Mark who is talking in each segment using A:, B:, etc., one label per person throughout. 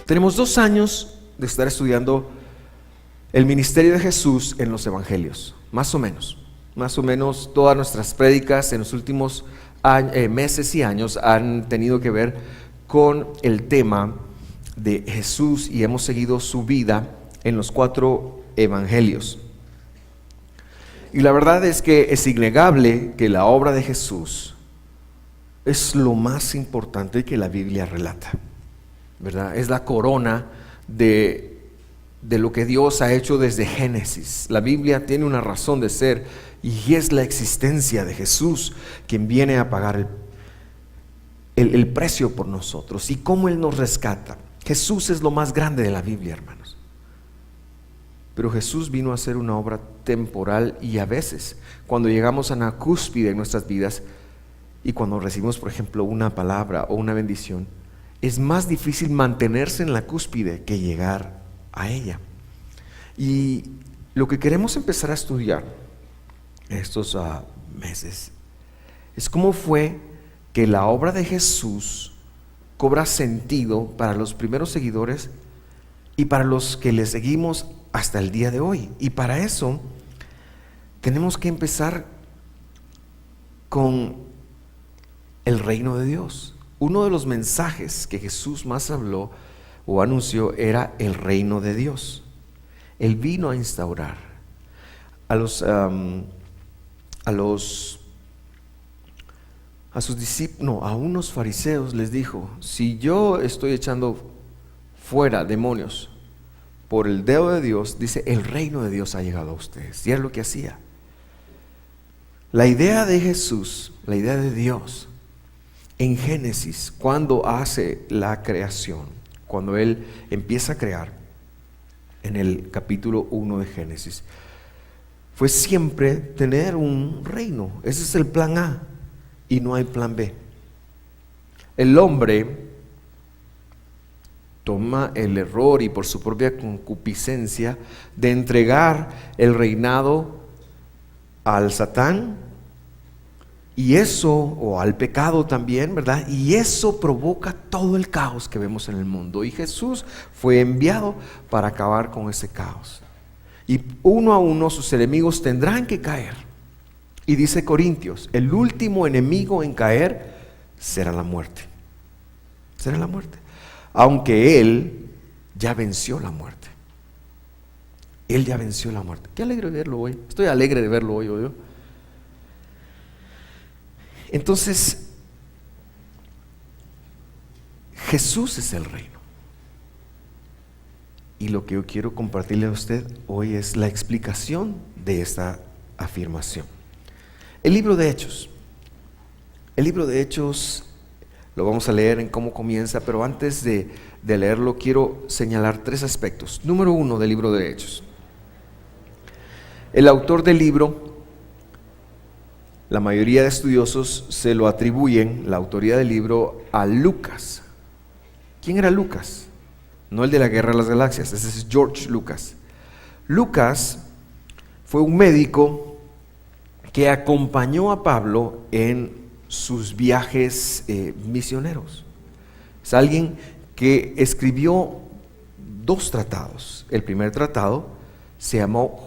A: Tenemos 2 años de estar estudiando el ministerio de Jesús en los evangelios, más o menos. Más o menos todas nuestras prédicas en los últimos meses y años han tenido que ver con el tema de Jesús y hemos seguido su vida en los 4 evangelios. Y la verdad es que es innegable que la obra de Jesús es lo más importante que la Biblia relata, ¿verdad? Es la corona de lo que Dios ha hecho desde Génesis. La Biblia tiene una razón de ser y es la existencia de Jesús, quien viene a pagar el precio por nosotros y cómo Él nos rescata. Jesús es lo más grande de la Biblia, hermanos. Pero Jesús vino a hacer una obra temporal y a veces, cuando llegamos a una cúspide en nuestras vidas y cuando recibimos, por ejemplo, una palabra o una bendición, es más difícil mantenerse en la cúspide que llegar a ella. Y lo que queremos empezar a estudiar estos meses es cómo fue que la obra de Jesús cobra sentido para los primeros seguidores y para los que le seguimos hasta el día de hoy. Y para eso tenemos que empezar con el reino de Dios. Uno de los mensajes que Jesús más habló o anunció era el reino de Dios. Él vino a instaurar a sus discípulos, no, a unos fariseos les dijo: si yo estoy echando fuera demonios por el dedo de Dios, dice, el reino de Dios ha llegado a ustedes. Y es lo que hacía. La idea de Jesús, la idea de Dios en Génesis, cuando hace la creación, cuando Él empieza a crear en el capítulo 1 de Génesis, fue siempre tener un reino. Ese es el plan A y no hay plan B. El hombre toma el error y por su propia concupiscencia de entregar el reinado al Satán y eso, o al pecado también, ¿verdad? Y eso provoca todo el caos que vemos en el mundo. Y Jesús fue enviado para acabar con ese caos. Y uno a uno sus enemigos tendrán que caer. Y dice Corintios, el último enemigo en caer será la muerte. Será la muerte. Aunque Él ya venció la muerte. Él ya venció la muerte. Qué alegre verlo hoy. Estoy alegre de verlo hoy, ¿oyó? Entonces, Jesús es el reino. Y lo que yo quiero compartirle a usted hoy es la explicación de esta afirmación. El libro de Hechos. El libro de Hechos lo vamos a leer en cómo comienza, pero antes de leerlo quiero señalar 3 aspectos. Número 1 del libro de Hechos. El autor del libro, la mayoría de estudiosos se lo atribuyen, la autoría del libro, a Lucas. ¿Quién era Lucas? No el de la Guerra de las Galaxias, ese es George Lucas. Lucas fue un médico que acompañó a Pablo en sus viajes misioneros. Es alguien que escribió 2 tratados. El primer tratado se llamó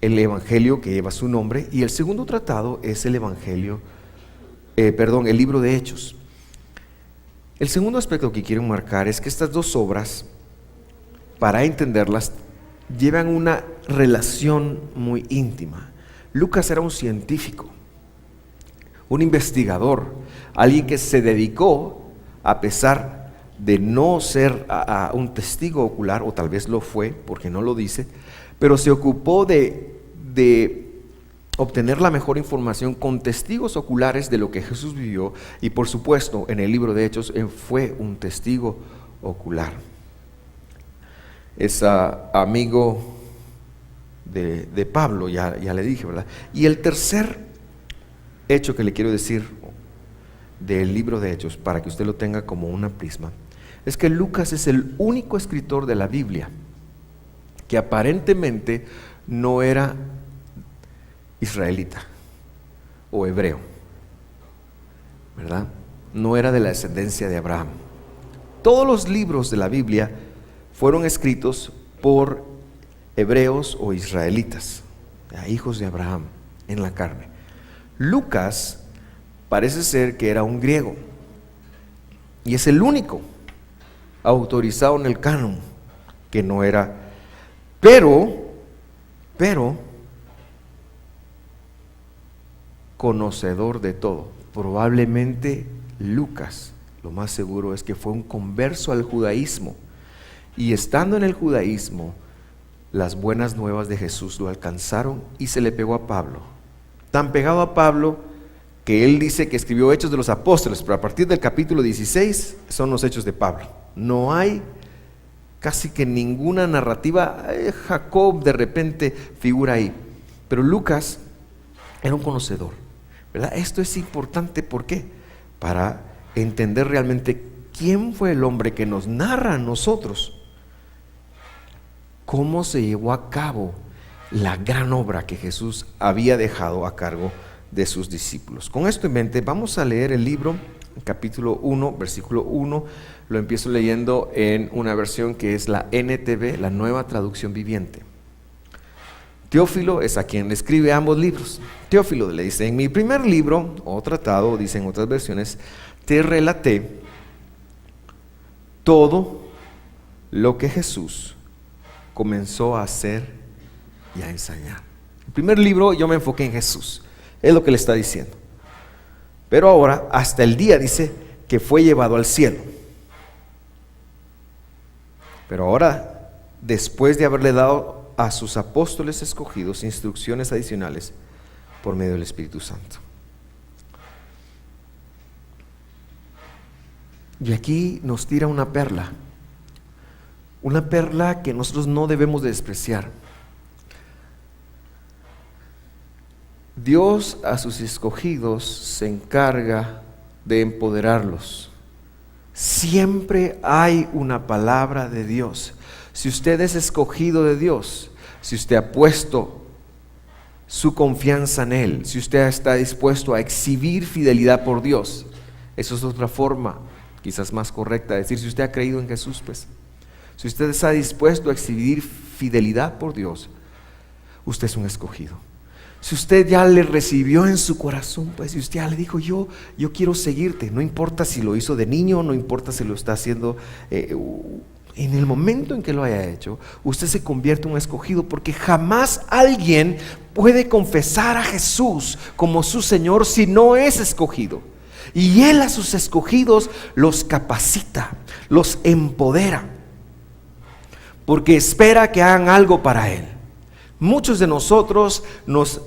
A: el Evangelio que lleva su nombre, y el segundo tratado es el el libro de Hechos. El segundo aspecto que quiero marcar es que estas 2 obras, para entenderlas, llevan una relación muy íntima. Lucas era un científico, un investigador, alguien que se dedicó, a pesar de no ser un testigo ocular, o tal vez lo fue, porque no lo dice, pero se ocupó de obtener la mejor información con testigos oculares de lo que Jesús vivió, y por supuesto en el libro de Hechos él fue un testigo ocular. Es amigo de Pablo, ya le dije, ¿verdad? Y el tercer hecho que le quiero decir del libro de Hechos, para que usted lo tenga como una prisma, es que Lucas es el único escritor de la Biblia que aparentemente no era israelita o hebreo, ¿verdad? No era de la descendencia de Abraham. Todos los libros de la Biblia fueron escritos por hebreos o israelitas, hijos de Abraham en la carne. Lucas parece ser que era un griego y es el único autorizado en el canon que no era, pero conocedor de todo. Probablemente Lucas, lo más seguro es que fue un converso al judaísmo, y estando en el judaísmo, las buenas nuevas de Jesús lo alcanzaron y se le pegó a Pablo. Tan pegado a Pablo que él dice que escribió Hechos de los Apóstoles, pero a partir del capítulo 16 son los Hechos de Pablo. No hay casi que ninguna narrativa. Jacob de repente figura ahí, pero Lucas era un conocedor, ¿verdad? Esto es importante, ¿por qué? Para entender realmente quién fue el hombre que nos narra a nosotros, cómo se llevó a cabo la gran obra que Jesús había dejado a cargo de sus discípulos. Con esto en mente, vamos a leer el libro, capítulo 1, versículo 1. Lo empiezo leyendo en una versión que es la NTV, la Nueva Traducción Viviente. Teófilo es a quien le escribe ambos libros. Teófilo le dice: en mi primer libro o tratado, dicen otras versiones, te relaté todo lo que Jesús comenzó a hacer y a enseñar. En el primer libro yo me enfoqué en Jesús, es lo que le está diciendo. Pero ahora, hasta el día, dice, que fue llevado al cielo. Pero ahora, después de haberle dado a sus apóstoles escogidos instrucciones adicionales por medio del Espíritu Santo. Y aquí nos tira una perla que nosotros no debemos de despreciar. Dios a sus escogidos se encarga de empoderarlos. Siempre hay una palabra de Dios. Si usted es escogido de Dios, si usted ha puesto su confianza en Él, si usted está dispuesto a exhibir fidelidad por Dios, eso es otra forma, quizás más correcta, de decir, si usted ha creído en Jesús, pues, si usted está dispuesto a exhibir fidelidad por Dios, usted es un escogido. Si usted ya le recibió en su corazón, pues, si usted ya le dijo, yo quiero seguirte, no importa si lo hizo de niño, no importa si lo está haciendo en el momento en que lo haya hecho, usted se convierte en un escogido, porque jamás alguien puede confesar a Jesús como su Señor si no es escogido. Y Él a sus escogidos los capacita, los empodera, porque espera que hagan algo para Él. Muchos de nosotros nos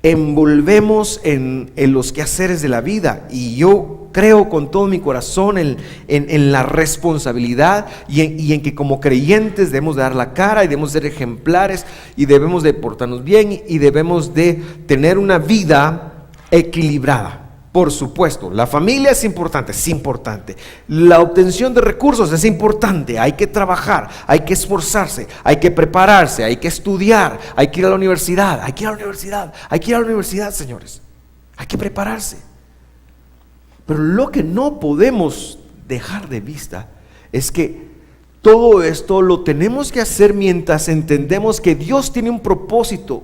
A: envolvemos en los quehaceres de la vida, y yo creo con todo mi corazón en la responsabilidad y en que como creyentes debemos de dar la cara y debemos de ser ejemplares y debemos de portarnos bien y debemos de tener una vida equilibrada. Por supuesto, la familia es importante, la obtención de recursos es importante, hay que trabajar, hay que esforzarse, hay que prepararse, hay que estudiar, hay que ir a la universidad, señores, hay que prepararse. Pero lo que no podemos dejar de vista es que todo esto lo tenemos que hacer mientras entendemos que Dios tiene un propósito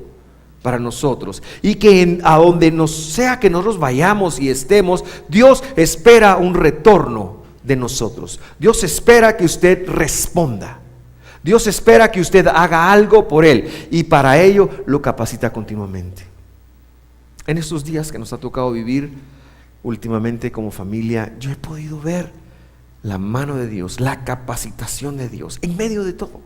A: para nosotros, y que a donde nos sea que nosotros vayamos y estemos, Dios espera un retorno de nosotros. Dios espera que usted responda. Dios espera que usted haga algo por Él, y para ello lo capacita continuamente. En estos días que nos ha tocado vivir últimamente como familia, yo he podido ver la mano de Dios, la capacitación de Dios en medio de todo,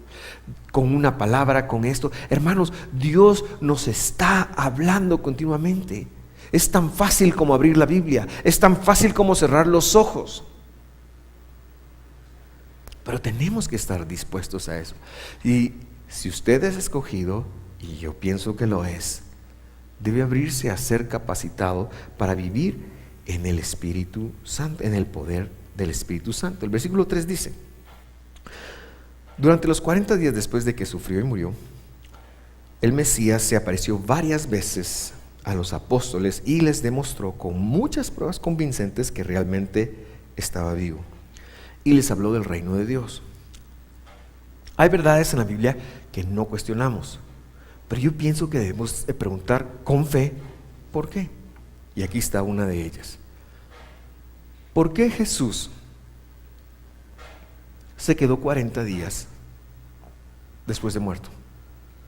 A: con una palabra, con esto. Hermanos, Dios nos está hablando continuamente. Es tan fácil como abrir la Biblia, es tan fácil como cerrar los ojos, pero tenemos que estar dispuestos a eso. Y si usted es escogido, y yo pienso que lo es, debe abrirse a ser capacitado para vivir en el Espíritu Santo, en el poder del Espíritu Santo. El versículo 3 dice: durante los 40 días después de que sufrió y murió, el Mesías se apareció varias veces a los apóstoles y les demostró con muchas pruebas convincentes que realmente estaba vivo. y les habló del reino de Dios. Hay verdades en la Biblia que no cuestionamos, pero yo pienso que debemos preguntar con fe, ¿por qué? Y aquí está una de ellas. ¿Por qué Jesús se quedó 40 días después de muerto?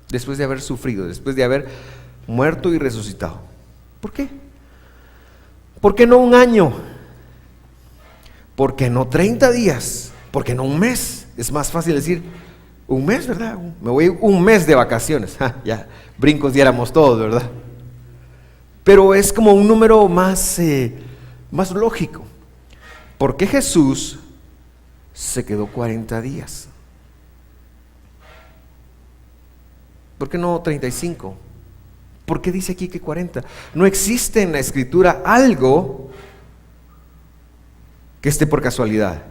A: Después de haber sufrido, después de haber muerto y resucitado. ¿Por qué? ¿Por qué no un año? ¿Por qué no 30 días? ¿Por qué no un mes? Es más fácil decir un mes, ¿verdad? Me voy un mes de vacaciones. Ya, brincos diéramos todos, ¿verdad? Pero es como un número más lógico. ¿Por qué Jesús se quedó 40 días? ¿Por qué no 35? ¿Por qué dice aquí que 40? No existe en la Escritura algo que esté por casualidad.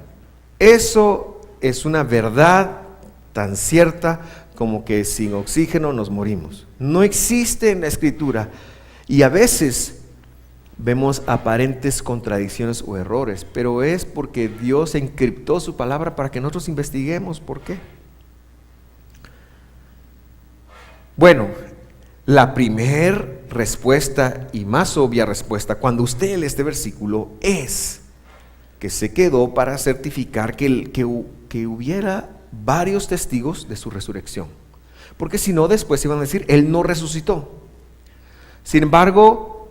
A: Eso es una verdad tan cierta como que sin oxígeno nos morimos. No existe en la Escritura, y a veces vemos aparentes contradicciones o errores, pero es porque Dios encriptó su palabra para que nosotros investiguemos por qué. Bueno, la primer respuesta y más obvia respuesta cuando usted lee este versículo es que se quedó para certificar que hubiera varios testigos de su resurrección, porque si no después iban a decir, Él no resucitó. Sin embargo,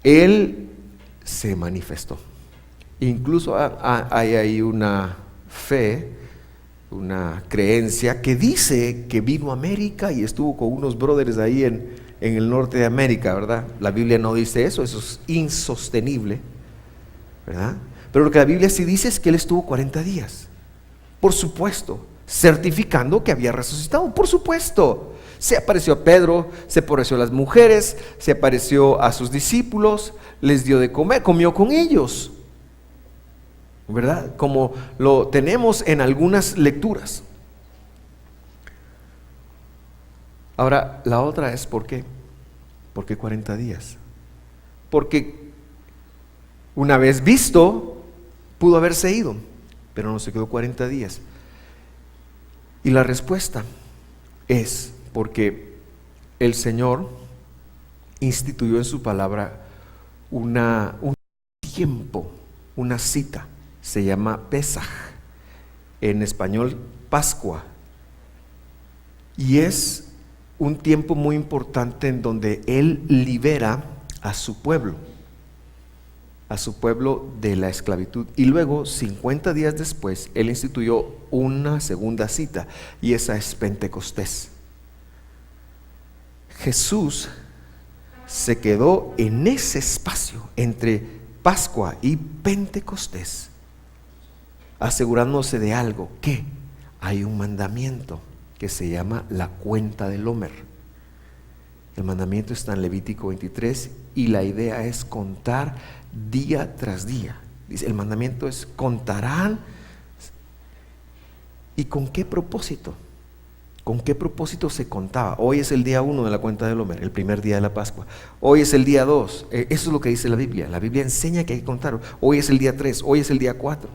A: Él se manifestó. Incluso hay ahí una fe, una creencia que dice que vino a América y estuvo con unos brothers ahí en el norte de América, ¿verdad? La Biblia no dice eso, eso es insostenible, ¿verdad? Pero lo que la Biblia sí dice es que Él estuvo 40 días, por supuesto, certificando que había resucitado, por supuesto. Se apareció a Pedro, se apareció a las mujeres, se apareció a sus discípulos, les dio de comer, comió con ellos, ¿verdad? Como lo tenemos en algunas lecturas. Ahora, la otra es ¿por qué? ¿Por qué 40 días? Porque una vez visto, pudo haberse ido, pero no se quedó 40 días. Y la respuesta es porque el Señor instituyó en su palabra un tiempo, una cita. Se llama Pesaj, en español Pascua, y es un tiempo muy importante en donde Él libera a su pueblo de la esclavitud, y luego 50 días después Él instituyó una segunda cita, y esa es Pentecostés. Jesús se quedó en ese espacio entre Pascua y Pentecostés, asegurándose de algo, que hay un mandamiento que se llama la cuenta del Omer. El mandamiento está en Levítico 23 y la idea es contar día tras día. Dice, el mandamiento es contarán. ¿Y con qué propósito? ¿Con qué propósito se contaba? Hoy es el día 1 de la cuenta del Omer, el primer día de la Pascua. Hoy es el día 2. Eso es lo que dice la Biblia. La Biblia enseña que hay que contar. Hoy es el día 3, hoy es el día 4.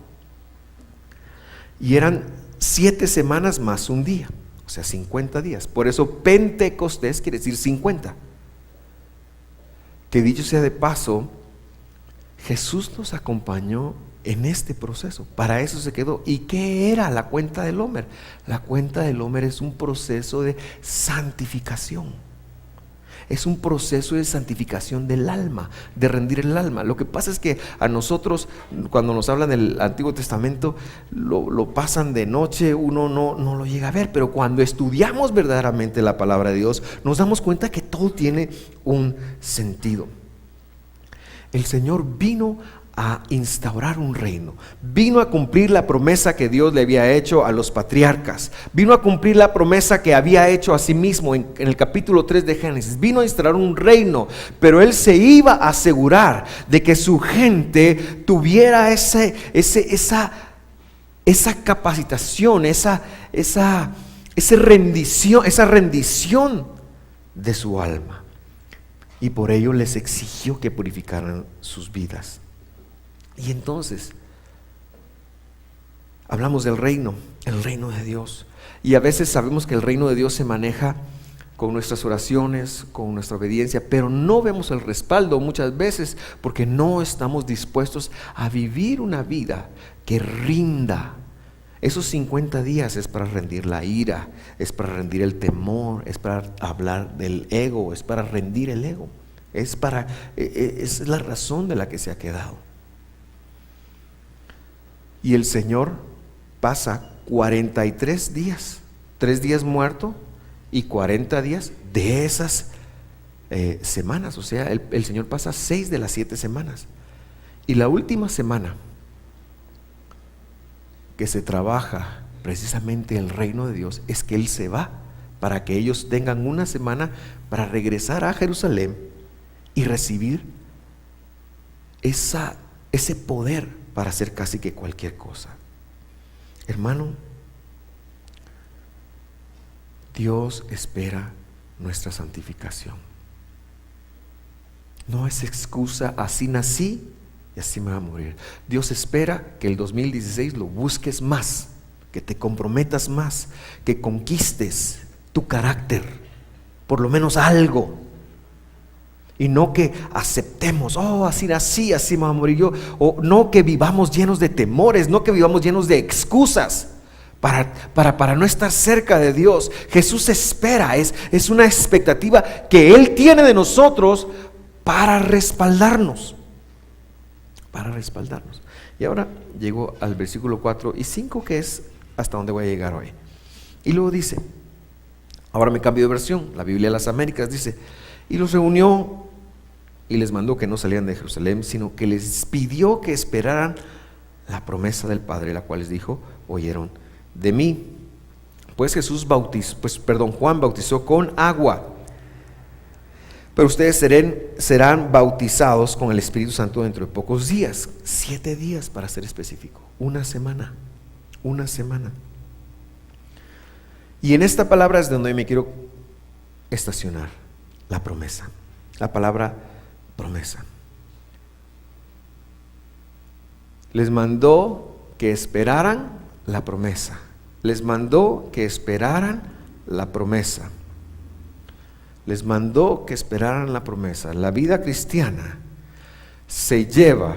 A: Y eran 7 semanas más un día, o sea 50 días. Por eso Pentecostés quiere decir 50. Que dicho sea de paso, Jesús nos acompañó en este proceso, para eso se quedó. ¿Y qué era la cuenta del Omer? La cuenta del Omer es un proceso de santificación. Es un proceso de santificación del alma, de rendir el alma. Lo que pasa es que a nosotros, cuando nos hablan del Antiguo Testamento, lo pasan de noche, uno no lo llega a ver, pero cuando estudiamos verdaderamente la palabra de Dios, nos damos cuenta que todo tiene un sentido. El Señor vino a instaurar un reino, vino a cumplir la promesa que Dios le había hecho a los patriarcas, vino a cumplir la promesa que había hecho a sí mismo en el capítulo 3 de Génesis, vino a instaurar un reino, pero Él se iba a asegurar de que su gente tuviera esa capacitación, esa rendición de su alma, y por ello les exigió que purificaran sus vidas. Y entonces hablamos del reino, el reino de Dios. Y a veces sabemos que el reino de Dios se maneja con nuestras oraciones, con nuestra obediencia, pero no vemos el respaldo muchas veces porque no estamos dispuestos a vivir una vida que rinda. Esos 50 días es para rendir la ira, es para rendir el temor, es para hablar del ego, es para rendir el ego. Es la razón de la que se ha quedado. Y el Señor pasa 43 días, 3 días muerto y 40 días de esas semanas. O sea, el Señor pasa 6 de las 7 semanas. Y la última semana que se trabaja precisamente el reino de Dios es que Él se va para que ellos tengan una semana para regresar a Jerusalén y recibir ese poder para hacer casi que cualquier cosa. Hermano, Dios espera nuestra santificación. No es excusa, así nací y así me va a morir. Dios espera que el 2016 lo busques más, que te comprometas más, que conquistes tu carácter, por lo menos algo. Y no que aceptemos, así nací, así me va a morir yo. O no que vivamos llenos de temores, no que vivamos llenos de excusas para no estar cerca de Dios. Jesús espera, es una expectativa que Él tiene de nosotros para respaldarnos. Y ahora llego al versículo 4 y 5, que es hasta donde voy a llegar hoy. Y luego dice, ahora me cambio de versión, la Biblia de las Américas dice: y los reunió y les mandó que no salieran de Jerusalén, sino que les pidió que esperaran la promesa del Padre, la cual les dijo: oyeron de mí. Pues Juan bautizó con agua, pero ustedes serán bautizados con el Espíritu Santo dentro de pocos días. 7 días para ser específico, una semana. Y en esta palabra es donde me quiero estacionar. La promesa, la palabra promesa. Les mandó que esperaran la promesa. Les mandó que esperaran la promesa. Les mandó que esperaran la promesa. La vida cristiana se lleva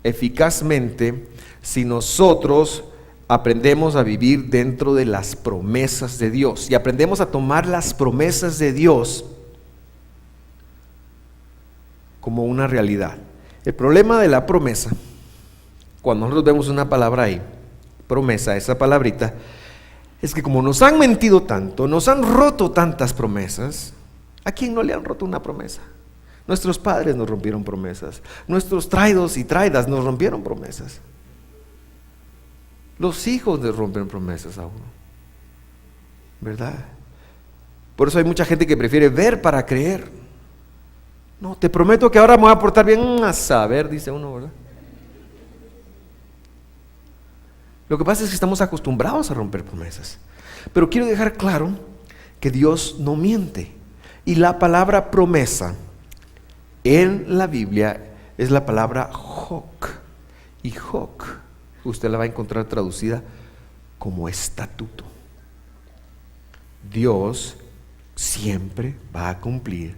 A: eficazmente si nosotros aprendemos a vivir dentro de las promesas de Dios y aprendemos a tomar las promesas de Dios como una realidad. El problema de la promesa, cuando nosotros vemos una palabra ahí, promesa, esa palabrita, es que como nos han mentido tanto, nos han roto tantas promesas. ¿A quién no le han roto una promesa? Nuestros padres nos rompieron promesas, nuestros traídos y traidas nos rompieron promesas, los hijos les rompen promesas a uno, ¿verdad? Por eso hay mucha gente que prefiere ver para creer. No, te prometo que ahora me voy a portar bien, a saber, dice uno, ¿verdad? Lo que pasa es que estamos acostumbrados a romper promesas. Pero quiero dejar claro que Dios no miente. Y la palabra promesa en la Biblia es la palabra Hok. Y Hok usted la va a encontrar traducida como estatuto. Dios siempre va a cumplir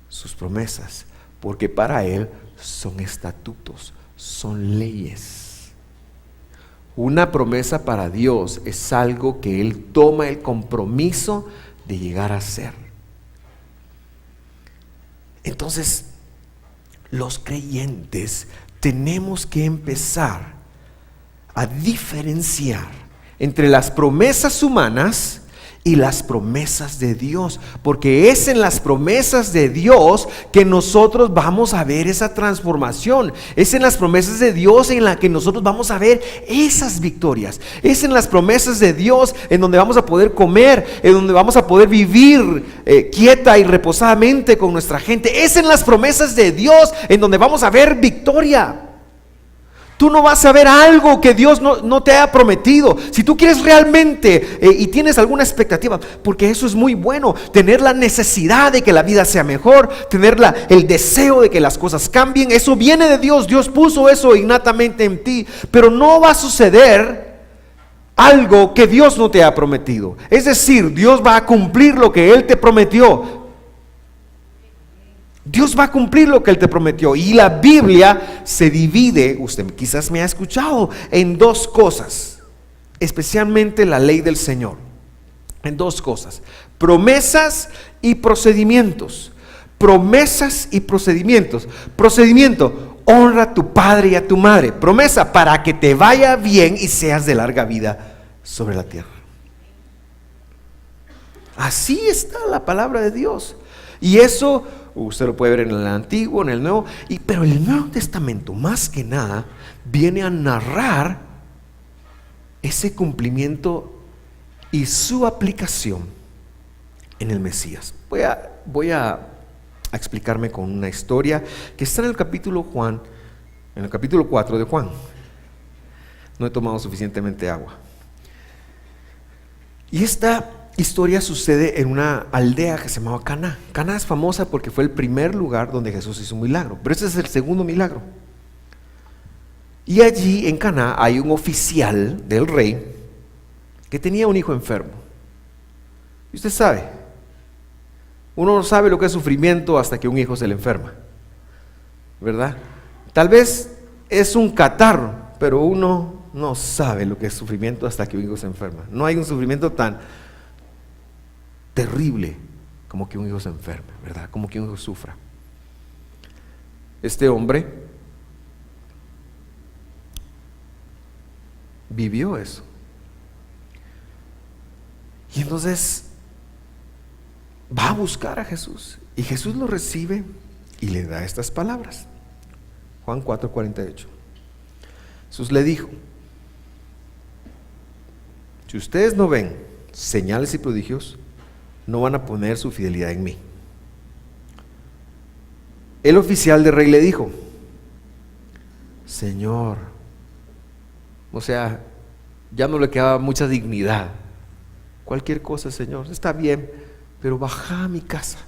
A: sus promesas, porque para Él son estatutos, son leyes. Una promesa para Dios es algo que Él toma el compromiso de llegar a ser. Entonces, los creyentes tenemos que empezar a diferenciar entre las promesas humanas y las promesas de Dios, porque es en las promesas de Dios que nosotros vamos a ver esa transformación. Es en las promesas de Dios en la que nosotros vamos a ver esas victorias. Es en las promesas de Dios en donde vamos a poder comer, en donde vamos a poder vivir quieta y reposadamente con nuestra gente. Es en las promesas de Dios en donde vamos a ver victoria. Tú no vas a ver algo que Dios no te haya prometido. Si tú quieres realmente y tienes alguna expectativa, porque eso es muy bueno, tener la necesidad de que la vida sea mejor, tener el deseo de que las cosas cambien, eso viene de Dios. Dios puso eso innatamente en ti, pero no va a suceder algo que Dios no te ha prometido. Es decir, Dios va a cumplir lo que Él te prometió. Dios va a cumplir lo que Él te prometió. Y la Biblia se divide, usted quizás me ha escuchado, en dos cosas, especialmente la ley del Señor, en dos cosas: promesas y procedimientos. Promesas y procedimientos. Procedimiento: honra a tu padre y a tu madre. Promesa: para que te vaya bien y seas de larga vida sobre la tierra. Así está la palabra de Dios. Y eso usted lo puede ver en el Antiguo, en el Nuevo. Pero el Nuevo Testamento, más que nada, viene a narrar ese cumplimiento y su aplicación en el Mesías. Voy a explicarme con una historia que está en el capítulo 4 de Juan. No he tomado suficientemente agua. Y esta historia sucede en una aldea que se llamaba Caná. Caná es famosa porque fue el primer lugar donde Jesús hizo un milagro, pero este es el segundo milagro. Y allí en Caná hay un oficial del rey que tenía un hijo enfermo. Y usted sabe, uno no sabe lo que es sufrimiento hasta que un hijo se le enferma, ¿verdad? Tal vez es un catarro, pero uno no sabe lo que es sufrimiento hasta que un hijo se enferma. No hay un sufrimiento tan terrible como que un hijo se enferme, ¿verdad? Como que un hijo sufra. Este hombre vivió eso. Y entonces va a buscar a Jesús, y Jesús lo recibe y le da estas palabras. Juan 4:48. Jesús le dijo: si ustedes no ven señales y prodigios, no van a poner su fidelidad en mí. El oficial del rey le dijo: Señor, o sea, ya no le quedaba mucha dignidad. Cualquier cosa, Señor, está bien, pero baja a mi casa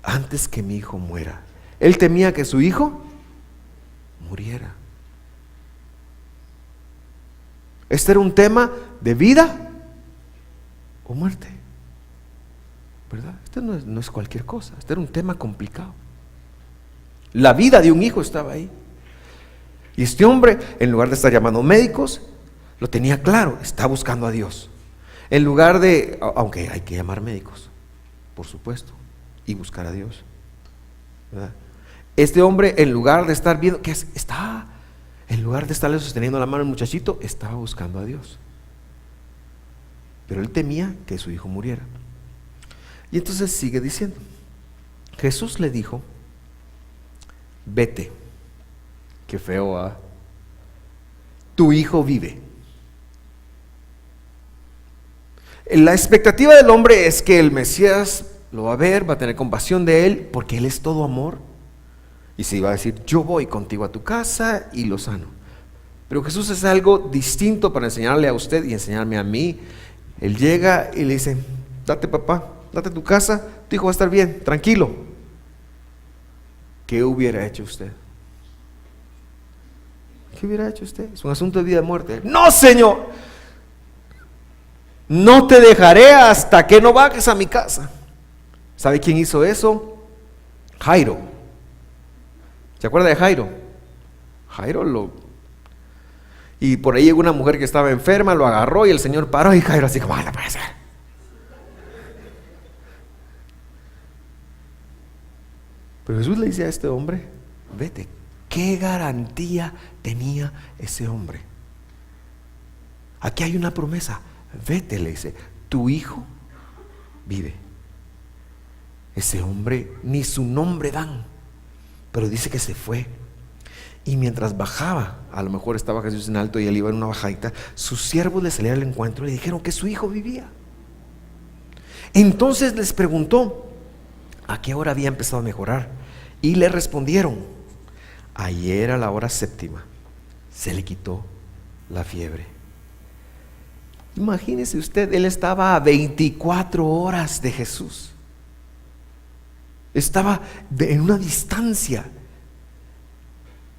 A: antes que mi hijo muera. Él temía que su hijo muriera. Este era un tema de vida o muerte, ¿verdad? Este no es cualquier cosa. Este era un tema complicado. La vida de un hijo estaba ahí. Y este hombre, en lugar de estar llamando médicos, lo tenía claro: está buscando a Dios. En lugar de, aunque hay que llamar médicos, por supuesto, y buscar a Dios, ¿verdad? Este hombre, en lugar de estar viendo en lugar de estarle sosteniendo la mano al muchachito, estaba buscando a Dios. Pero él temía que su hijo muriera. Y entonces sigue diciendo: Jesús le dijo: vete. Qué feo, ¿ah? Tu hijo vive. La expectativa del hombre es que el Mesías lo va a ver, va a tener compasión de él, porque él es todo amor, y se iba a decir: yo voy contigo a tu casa y lo sano. Pero Jesús es algo distinto para enseñarle a usted y enseñarme a mí. Él llega y le dice: date, papá, date a tu casa, tu hijo va a estar bien, tranquilo. ¿Qué hubiera hecho usted? ¿Qué hubiera hecho usted? Es un asunto de vida y muerte. No, Señor, no te dejaré hasta que no bajes a mi casa. ¿Sabe quién hizo eso? Jairo. ¿Se acuerda de Jairo? Y por ahí llegó una mujer que estaba enferma, lo agarró y el Señor paró, y Jairo así como: no puede ser. Pero Jesús le dice a este hombre: vete. ¿Qué garantía tenía ese hombre? Aquí hay una promesa. Vete, le dice, tu hijo vive. Ese hombre ni su nombre dan, pero dice que se fue. Y mientras bajaba, a lo mejor estaba Jesús en alto y él iba en una bajadita, sus siervos le salieron al encuentro y le dijeron que su hijo vivía. Entonces les preguntó a qué hora había empezado a mejorar, y le respondieron: ayer a la hora 7:a se le quitó la fiebre. Imagínese usted, él estaba a 24 horas de Jesús. Estaba en una distancia.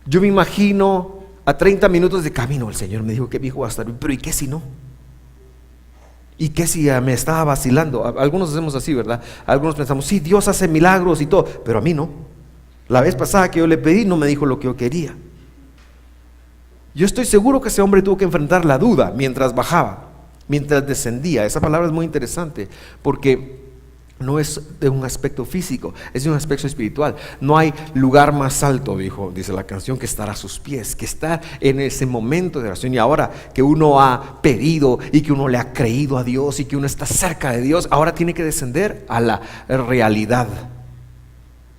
A: Yo me imagino a 30 minutos de camino el Señor me dijo que mi hijo va a estar bien, pero ¿y qué si no? ¿Y qué si me estaba vacilando? Algunos hacemos así, ¿verdad? Algunos pensamos, sí, Dios hace milagros y todo, pero a mí no. La vez pasada que yo le pedí no me dijo lo que yo quería. Yo estoy seguro que ese hombre tuvo que enfrentar la duda mientras bajaba, mientras descendía. Esa palabra es muy interesante porque no es de un aspecto físico, es de un aspecto espiritual. No hay lugar más alto, dice la canción, que estar a sus pies, que estar en ese momento de oración. Y ahora que uno ha pedido y que uno le ha creído a Dios y que uno está cerca de Dios, ahora tiene que descender a la realidad.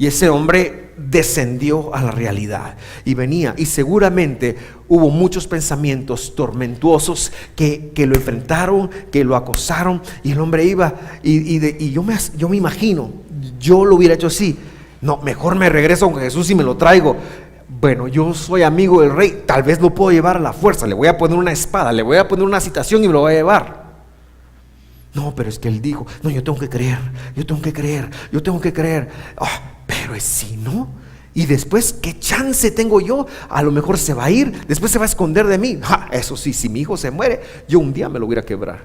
A: Y ese hombre descendió a la realidad y venía, y seguramente hubo muchos pensamientos tormentuosos que lo enfrentaron, que lo acosaron, y el hombre iba y yo me imagino, yo lo hubiera hecho así: no, mejor me regreso con Jesús y me lo traigo. Bueno, yo soy amigo del rey, tal vez lo puedo llevar a la fuerza, le voy a poner una espada, le voy a poner una citación y me lo voy a llevar. No, pero es que él dijo, no, yo tengo que creer. Pero es si no, y después, ¿qué chance tengo yo? A lo mejor se va a ir, después se va a esconder de mí. Eso sí, si mi hijo se muere, yo un día me lo voy a quebrar.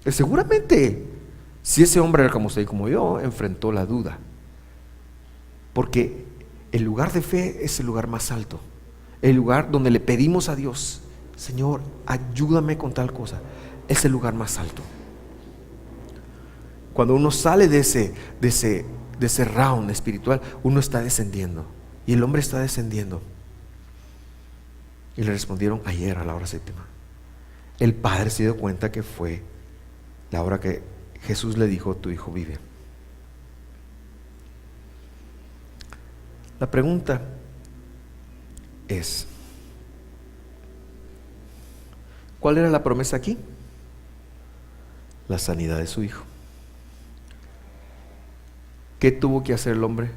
A: Seguramente, si ese hombre era como usted y como yo, enfrentó la duda. Porque el lugar de fe es el lugar más alto, el lugar donde le pedimos a Dios: Señor, ayúdame con tal cosa. Es el lugar más alto. Cuando uno sale de ese round espiritual, uno está descendiendo, y el hombre está descendiendo. Y le respondieron ayer a la hora séptima. El padre se dio cuenta que fue la hora que Jesús le dijo: tu hijo vive. La pregunta es: ¿cuál era la promesa aquí? La sanidad de su hijo. ¿Qué tuvo que hacer el hombre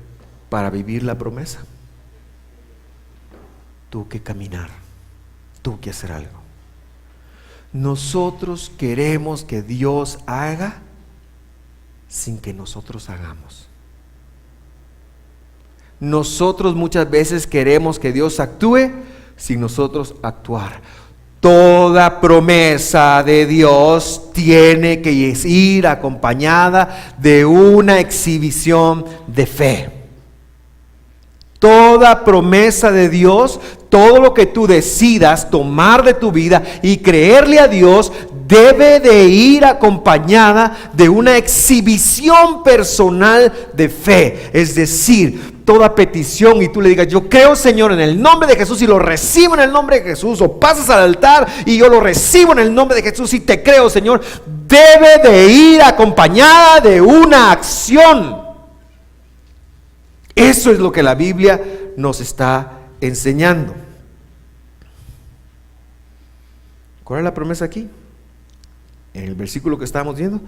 A: para vivir la promesa? Tuvo que caminar, tuvo que hacer algo. Nosotros queremos que Dios haga sin que nosotros hagamos. Nosotros muchas veces queremos que Dios actúe sin nosotros actuar. Toda promesa de Dios tiene que ir acompañada de una exhibición de fe. Toda promesa de Dios, todo lo que tú decidas tomar de tu vida y creerle a Dios, debe de ir acompañada de una exhibición personal de fe. Es decir, toda petición y tú le digas: yo creo, Señor, en el nombre de Jesús, y lo recibo en el nombre de Jesús, o pasas al altar y yo lo recibo en el nombre de Jesús y te creo, Señor, debe de ir acompañada de una acción. Eso es lo que la Biblia nos está enseñando. ¿Cuál es la promesa aquí? En el versículo que estábamos viendo,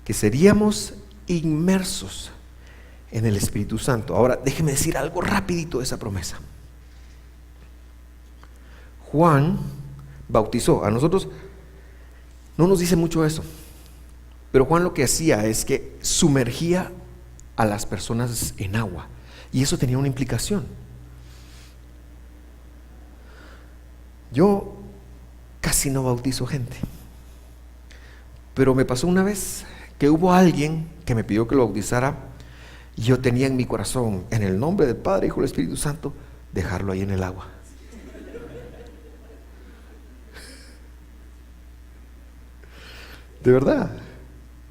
A: que seríamos inmersos en el Espíritu Santo. Ahora déjeme decir algo rapidito de esa promesa. Juan bautizó. A nosotros no nos dice mucho eso, pero Juan lo que hacía es que sumergía a las personas en agua, y eso tenía una implicación. Yo casi no bautizo gente, pero me pasó una vez que hubo alguien que me pidió que lo bautizara, y yo tenía en mi corazón, en el nombre del Padre, Hijo y del Espíritu Santo, dejarlo ahí en el agua. De verdad,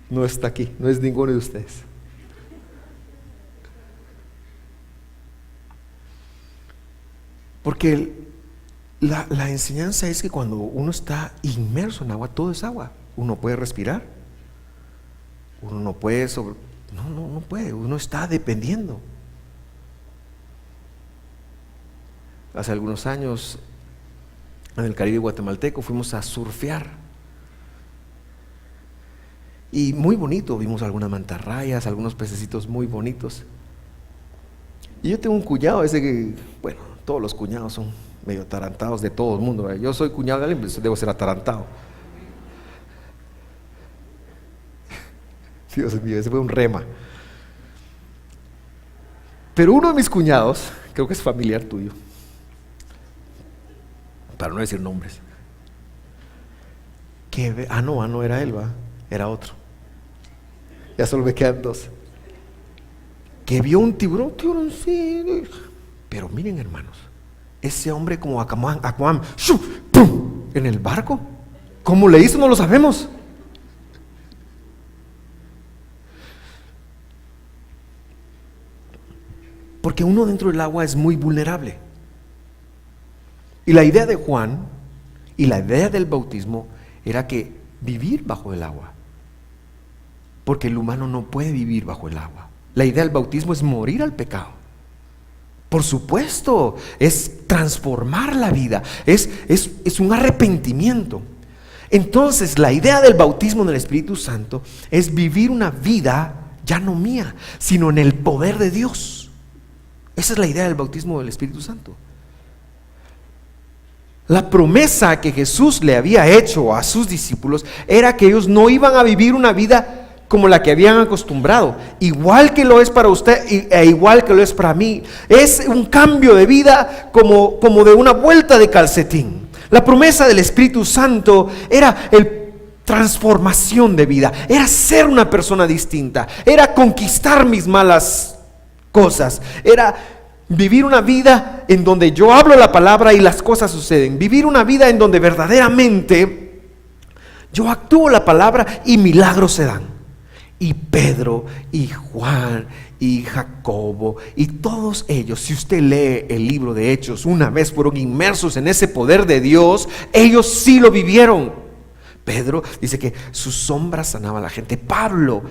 A: no está aquí, no es ninguno de ustedes. Porque la enseñanza es que cuando uno está inmerso en agua, todo es agua. Uno puede respirar, uno no puede no puede, uno está dependiendo. Hace algunos años, en el Caribe guatemalteco, fuimos a surfear, y muy bonito, vimos algunas mantarrayas, algunos pececitos muy bonitos. Y yo tengo un cuñado, ese que, bueno, todos los cuñados son medio atarantados de todo el mundo, ¿verdad? Yo soy cuñado de alguien, pues debo ser atarantado. Dios mío, ese fue un rema. Pero uno de mis cuñados, creo que es familiar tuyo, para no decir nombres. No era él, era otro. Ya solo me quedan dos. Que vio un tiburón, sí. Pero miren, hermanos, ese hombre como Aquaman, ¡pum!, en el barco. ¿Cómo le hizo? No lo sabemos. Porque uno dentro del agua es muy vulnerable. Y la idea de Juan y la idea del bautismo era que vivir bajo el agua, porque el humano no puede vivir bajo el agua. La idea del bautismo es morir al pecado. Por supuesto, es transformar la vida, es un arrepentimiento. Entonces, la idea del bautismo en el Espíritu Santo es vivir una vida ya no mía, sino en el poder de Dios. Esa es la idea del bautismo del Espíritu Santo. La promesa que Jesús le había hecho a sus discípulos era que ellos no iban a vivir una vida como la que habían acostumbrado, igual que lo es para usted e igual que lo es para mí. Es un cambio de vida como de una vuelta de calcetín. La promesa del Espíritu Santo era transformación de vida, era ser una persona distinta, era conquistar mis malas cosas, era vivir una vida en donde yo hablo la palabra y las cosas suceden. Vivir una vida en donde verdaderamente yo actúo la palabra y milagros se dan. Y Pedro y Juan y Jacobo y todos ellos, si usted lee el libro de Hechos, una vez fueron inmersos en ese poder de Dios. Ellos sí lo vivieron. Pedro dice que su sombra sanaba a la gente. Pablo,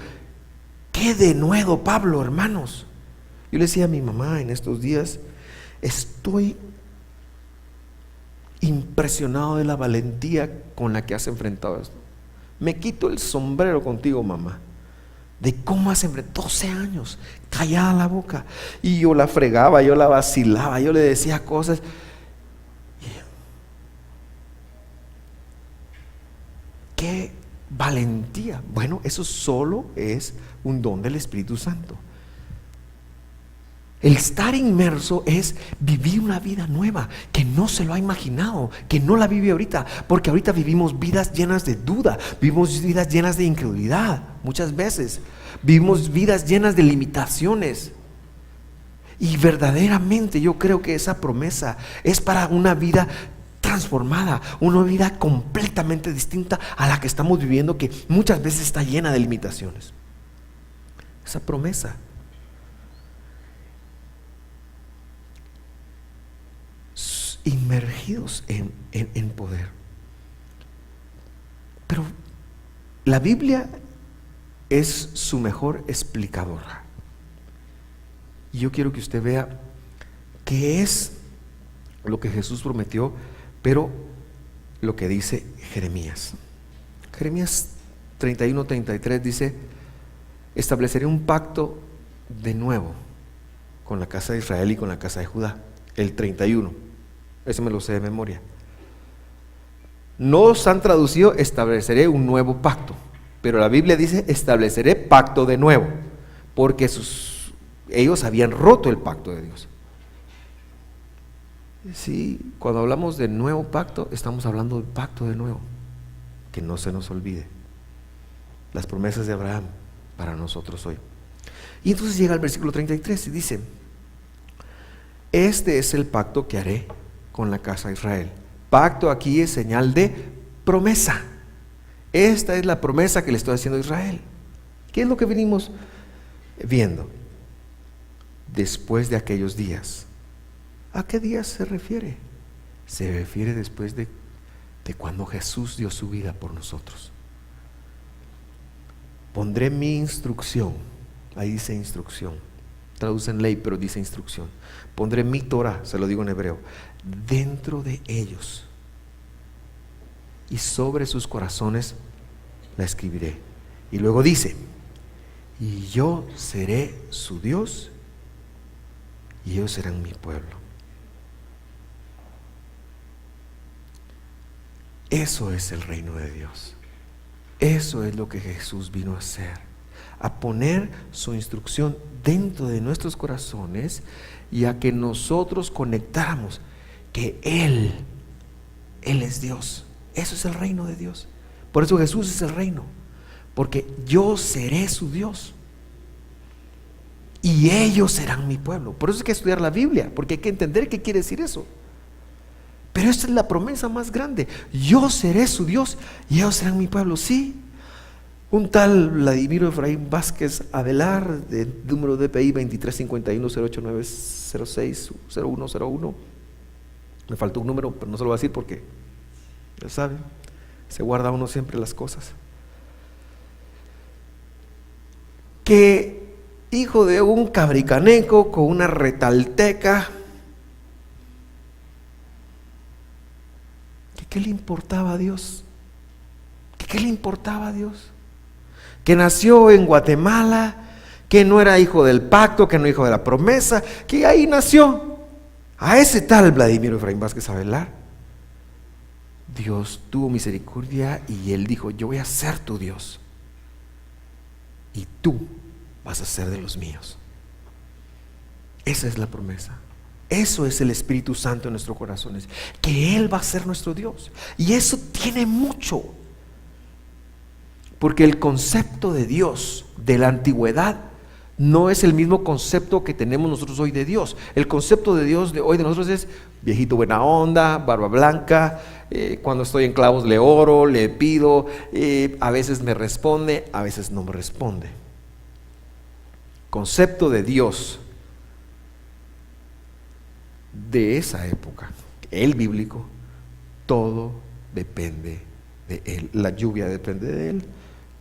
A: qué denuedo Pablo, hermanos. Yo le decía a mi mamá en estos días, estoy impresionado de la valentía con la que has enfrentado esto. Me quito el sombrero contigo, mamá, de cómo has enfrentado 12 años, callada la boca. Y yo la fregaba, yo la vacilaba, yo le decía cosas. ¡Qué valentía! Bueno, eso solo es un don del Espíritu Santo. El estar inmerso es vivir una vida nueva que no se lo ha imaginado, que no la vive ahorita, porque ahorita vivimos vidas llenas de duda, vivimos vidas llenas de incredulidad, muchas veces vivimos vidas llenas de limitaciones. Y verdaderamente yo creo que esa promesa es para una vida transformada, una vida completamente distinta a la que estamos viviendo, que muchas veces está llena de limitaciones. Esa promesa. Inmergidos en poder. Pero la Biblia es su mejor explicadora. Y yo quiero que usted vea qué es lo que Jesús prometió, pero lo que dice Jeremías. Jeremías 31-33 dice: estableceré un pacto de nuevo con la casa de Israel y con la casa de Judá. El 31, ese me lo sé de memoria. No os han traducido estableceré un nuevo pacto, pero la Biblia dice estableceré pacto de nuevo, porque ellos habían roto el pacto de Dios. Sí, cuando hablamos de nuevo pacto, estamos hablando del pacto de nuevo, que no se nos olvide las promesas de Abraham para nosotros hoy. Y entonces llega el versículo 33 y dice: este es el pacto que haré con la casa de Israel. Pacto aquí es señal de promesa. Esta es la promesa que le estoy haciendo a Israel. ¿Qué es lo que venimos viendo? Después de aquellos días. ¿A qué días se refiere? Se refiere después de cuando Jesús dio su vida por nosotros. Pondré mi instrucción. Ahí dice instrucción. Traducen ley, pero dice instrucción. Pondré mi Torah, se lo digo en hebreo, dentro de ellos, y sobre sus corazones la escribiré. Y luego dice: y yo seré su Dios y ellos serán mi pueblo. Eso es el reino de Dios. Eso es lo que Jesús vino a hacer, a poner su instrucción dentro de nuestros corazones y a que nosotros conectáramos que Él Él es Dios. Eso es el reino de Dios. Por eso Jesús es el reino, porque yo seré su Dios y ellos serán mi pueblo. Por eso hay que estudiar la Biblia, porque hay que entender qué quiere decir eso. Pero esta es la promesa más grande: yo seré su Dios y ellos serán mi pueblo. Sí, un tal Vladimiro Efraín Vázquez Avelar, de número DPI 2351-08906-0101. Me faltó un número, pero no se lo voy a decir porque ya saben, se guarda uno siempre las cosas. Que hijo de un cabricaneco con una retalteca, ¿qué le importaba a Dios? ¿Qué le importaba a Dios? Que nació en Guatemala, que no era hijo del pacto, que no era hijo de la promesa, que ahí nació. A ese tal Vladimiro Efraín Vázquez Avelar, Dios tuvo misericordia y Él dijo: yo voy a ser tu Dios y tú vas a ser de los míos. Esa es la promesa. Eso es el Espíritu Santo en nuestros corazones, que Él va a ser nuestro Dios. Y eso tiene mucho, porque el concepto de Dios de la antigüedad no es el mismo concepto que tenemos nosotros hoy de Dios. El concepto de Dios de hoy de nosotros es viejito buena onda, barba blanca, cuando estoy en clavos le oro, le pido, a veces me responde, a veces no me responde. Concepto de Dios de esa época, el bíblico: todo depende de Él. La lluvia depende de Él,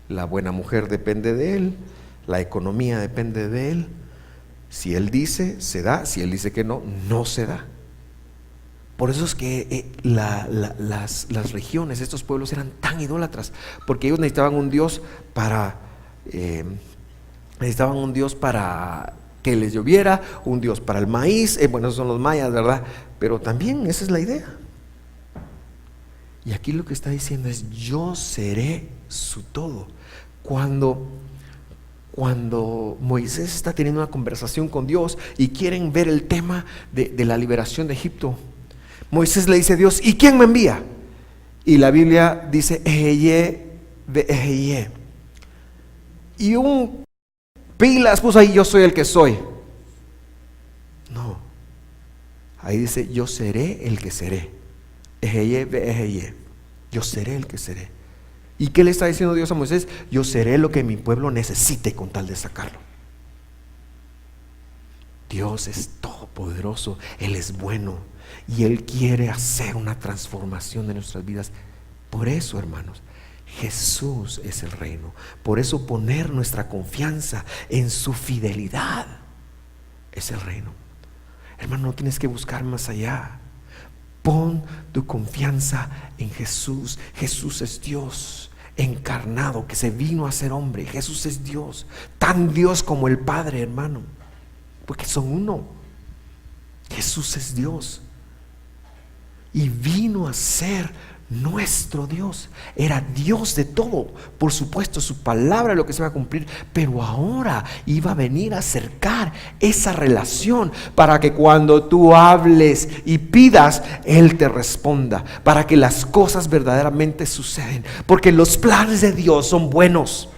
A: la buena mujer depende de Él, la economía depende de Él. Si Él dice, se da; si Él dice que no, no se da. Por eso es que las regiones, estos pueblos eran tan idólatras, porque ellos necesitaban un Dios para que les lloviera, un Dios para el maíz. Bueno, esos son los mayas, ¿verdad? Pero también esa es la idea. Y aquí lo que está diciendo es: yo seré su todo. Cuando Moisés está teniendo una conversación con Dios y quieren ver el tema de la liberación de Egipto, Moisés le dice a Dios: ¿y quién me envía? Y la Biblia dice: Ejeye de Ejeye. Y un pilas puso ahí: yo soy el que soy. No, ahí dice: yo seré el que seré. Ejeye de Ejeye. Yo seré el que seré. ¿Y qué le está diciendo Dios a Moisés? Yo seré lo que mi pueblo necesite con tal de sacarlo. Dios es todopoderoso, Él es bueno y Él quiere hacer una transformación de nuestras vidas. Por eso, hermanos, Jesús es el reino. Por eso poner nuestra confianza en su fidelidad es el reino. Hermano, no tienes que buscar más allá. Pon tu confianza en Jesús. Jesús es Dios encarnado, que se vino a ser hombre. Jesús es Dios, tan Dios como el Padre, hermano, porque son uno. Jesús es Dios y vino a ser nuestro Dios. Era Dios de todo. Por supuesto, su palabra es lo que se va a cumplir, pero ahora iba a venir a acercar esa relación para que cuando tú hables y pidas, Él te responda, para que las cosas verdaderamente suceden. Porque los planes de Dios son buenos.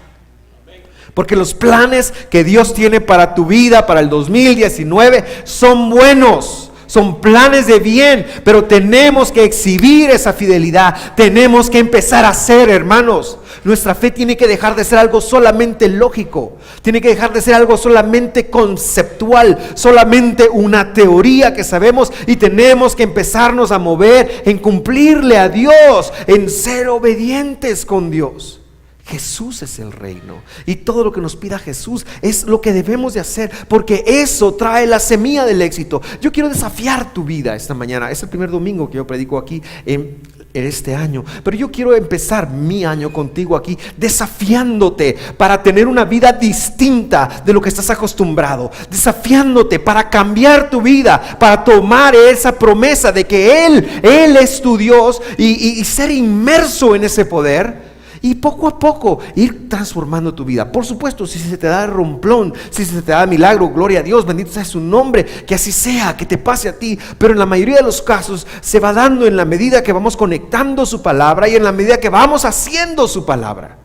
A: Porque los planes que Dios tiene para tu vida, para el 2019, son buenos. Son planes de bien, pero tenemos que exhibir esa fidelidad. Tenemos que empezar a hacer, hermanos. Nuestra fe tiene que dejar de ser algo solamente lógico. Tiene que dejar de ser algo solamente conceptual, solamente una teoría que sabemos, y tenemos que empezarnos a mover en cumplirle a Dios, en ser obedientes con Dios. Jesús es el reino y todo lo que nos pida Jesús es lo que debemos de hacer, porque eso trae la semilla del éxito. Yo quiero desafiar tu vida esta mañana. Es el primer domingo que yo predico aquí en este año, pero yo quiero empezar mi año contigo aquí desafiándote para tener una vida distinta de lo que estás acostumbrado, desafiándote para cambiar tu vida, para tomar esa promesa de que Él es tu Dios y ser inmerso en ese poder. Y poco a poco ir transformando tu vida. Por supuesto, si se te da romplón, si se te da milagro, gloria a Dios, bendito sea su nombre, que así sea, que te pase a ti. Pero en la mayoría de los casos se va dando en la medida que vamos conectando su palabra y en la medida que vamos haciendo su palabra.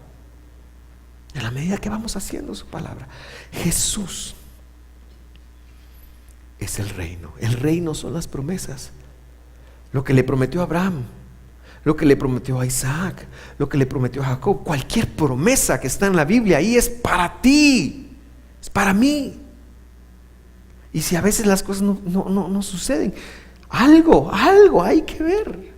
A: En la medida que vamos haciendo su palabra. Jesús es el reino. El reino son las promesas. Lo que le prometió a Abraham, lo que le prometió a Isaac, lo que le prometió a Jacob. Cualquier promesa que está en la Biblia ahí es para ti, es para mí. Y si a veces las cosas no suceden, algo hay que ver.